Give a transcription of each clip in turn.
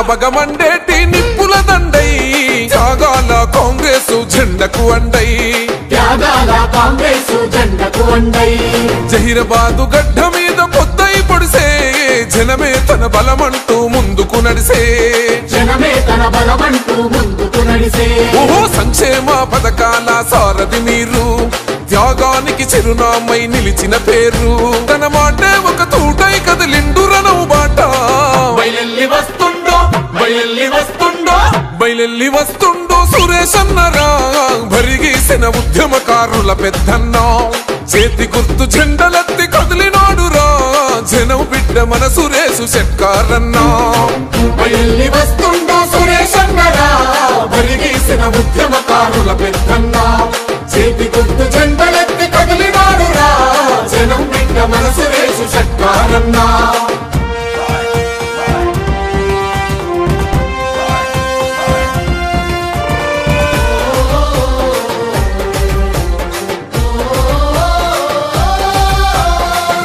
బగ మండేటి నిప్పుల దండై త్యాగాల కాంగ్రెసు జెండకు అండై జహీరాబాదు గడ్డ మీద పొద్దై పొడిసే జనమే తన బలమంటూ ముందుకు నడిసే ఓహో సంక్షేమ పథకాల సారథి మీరు త్యాగానికి చిరునామై నిలిచిన పేరు తన మాటే ఒక తూటై కదిలిండు రణవు బాట బయలెల్లి వస్తుండో సురేష్ అన్నరా భరిగీసిన ఉద్యమకారుల పెద్దన్న చేతి గుర్తు జెండలెత్తి కదిలినాడురా జనం బిడ్డ మన సురేష్ షెట్కారన్నా బయల్లి వస్తుండో సురేష్ అన్నరా భరిగీసిన ఉద్యమకారుల పెద్దన్న చేతి గుర్తు జెండలెత్తి కదిలినాడురా జనం బిడ్డ మన సురేష్ షెట్కారన్నా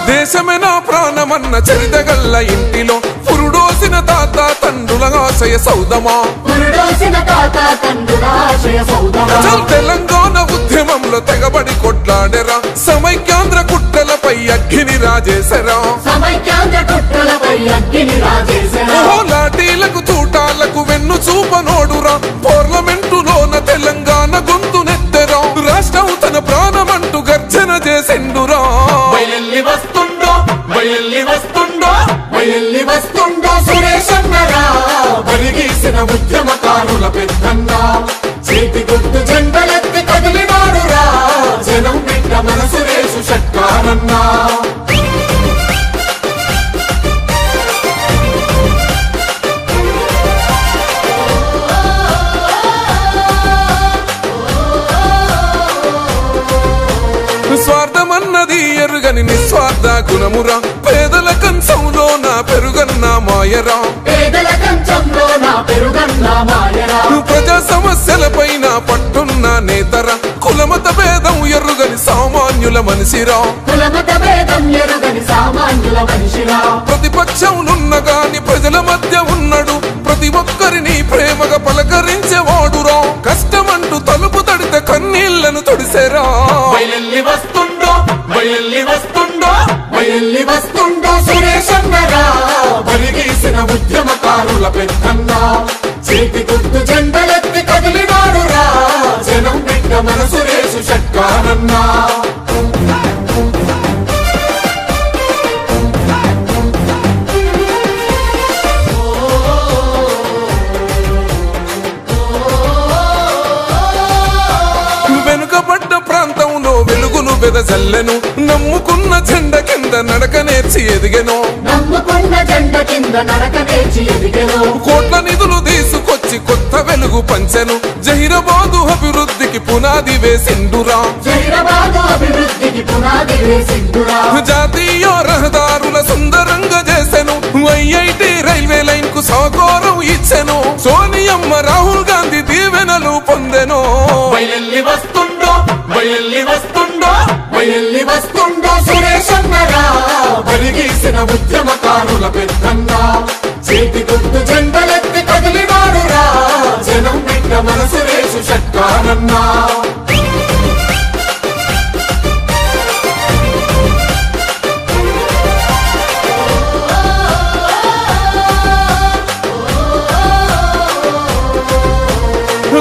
దేశమే నా ప్రాణమన్న చరితగల్ల ఇంటిలో పురుడోసిన తాత తండ్రుల ఆశయ సౌదమా తెలంగాణ ఉద్యమంలో తెగబడి కొట్లాడెరా సమైక్యాంధ్ర కుట్రలపై అగ్గిని రాజేశరా లాఠీలకు తూటాలకు వెన్ను చూపనోడురా పార్లమెంటులోన తెలంగాణ గొంతు నెత్తెరా రాష్ట్రం తన ప్రాణమంటూ గర్జన చేసిండురా బయల్లి వస్తుండో సురేష్ అన్నరా భరిగీసిన ఉద్యమకారుల పెద్దన్న చేతి గుర్తు జెండలెత్తి కదిలినాడురా జనం బిడ్డ మన సురేష్ షెట్కారన్నా స్వార్థమన్నది ఎరుగని నిస్వార్థ గుణమురా పేదల కంచంలో నా పెరుగన్న మాయరా ప్రజా సమస్యలపైన పట్టున్న నేతరా కులమత భేదం ఎరుగని సామాన్యుల మనిషిరా ప్రతిపక్షంలున్న గాని ప్రజల మధ్య ఉన్నాడు ప్రతి ఒక్కరిని ప్రేమగా పలకరించేవాడురా కష్టమంటూ తలుపు తడితే కన్నీళ్లను తొడిసేరా బయల్లి వస్తుండో సురేష్ అన్నరా భరిగీసిన ఉద్యమకారుల పెద్దన్న చేతి గుర్తు జెండలెత్తి కదిలినాడురా జనం బిడ్డ మన సురేష్ షెట్కారన్నా వెనుకబడ్డ ప్రాంతంలో వెలుగులు వెదజల్లెను నమ్ముకున్న జెండ కింద నడక నేర్చి ఎదిగెను కోట్ల నిధులు తీసుకొచ్చి కొత్త వెలుగు పంచెను జహీరాబాదు అభివృద్ధికి పునాది వేసిండురా జాతీయ రహదారుల సుందరంగా చేసెను ఐఐటి రైల్వే లైన్ కు సహకారం ఇచ్చెను సోనియమ్మ రాహుల్ గాంధీ దీవెనలు పొందెను బయల్లి వస్తుండో సురేష్ అన్నరా భరిగీసిన ఉద్యమకారుల పెద్దన్న చేతి గుర్తు జెండలెత్తి కదిలినాడురా జనం బిడ్డ మన సురేష్ షెట్కారన్నా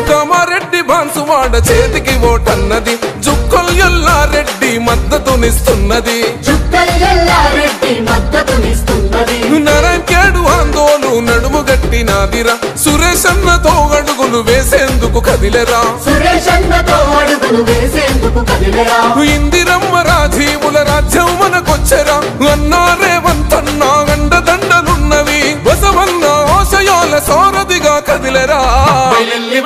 కామారెడ్డి బాన్సువాడ చేతికి ఓటన్నది జుక్కల్ ఎల్లారెడ్డి మద్దతునిస్తున్నది నారాయణఖేడ్ ఆందోళన నడుము గట్టినాదిరా సురేష్ అన్నతో అడుగులు వేసేందుకు కదిలేరా ఇందిరమ్మ రాజీవుల రాజ్యం మనకొచ్చెరా అన్నా రేవంతన్నా అండదండలున్నవి బసవన్న ఆశయాల సారథిగా కదిలేరా బయల్లి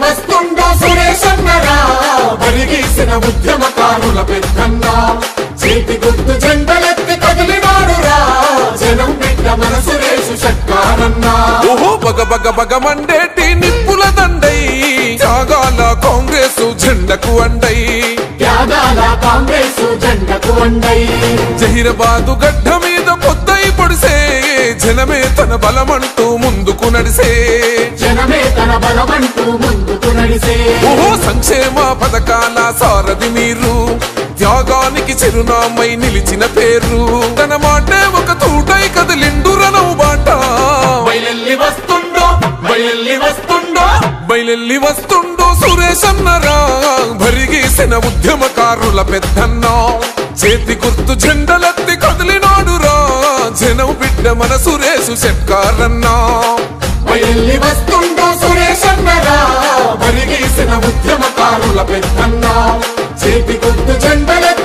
వస్తుండో సురేష్ అన్నరా భరిగీసిన ఉద్యమకారుల పెద్దన్న చేతి గుర్తు జెండలెత్తి కదిలినాడురా జనం బిడ్డ మన సురేష్ షెట్కారన్నా ఓహో బగ మండేటి నిప్పుల దండై త్యాగాల కాంగ్రెసు జెండకు అండై జహీరాబాదు గడ్డ మీద పొద్దై పొడిసే జనమే తన బలమంటూ ముందుకు నడిసే జనమే తన బలమంటూ ముందుకు నడిసే ఓహో సంక్షేమ పథకాల సారథి మీరు త్యాగానికి చిరునామై నిలిచిన పేరు తన మాటే ఒక తూటై కదిలిండు రణవు బాట బయలెల్లి వస్తుండో బయలెల్లి వస్తుండో బయలెల్లి వస్తుండో సురేష్ అన్నరా భరిగేసిన ఉద్యమకారుల పెద్దన్న చేతి గుర్తు జెండలెత్తి కదిలినాడురా జనం బిడ్డ మన సురేష్ షెట్కారన్నా బయలెల్లి వస్తుండో సురేష్ అన్నరా భరిగేసిన ఉద్యమకారుల పెద్దన్న చేతి గుర్తు జెండలెత్తి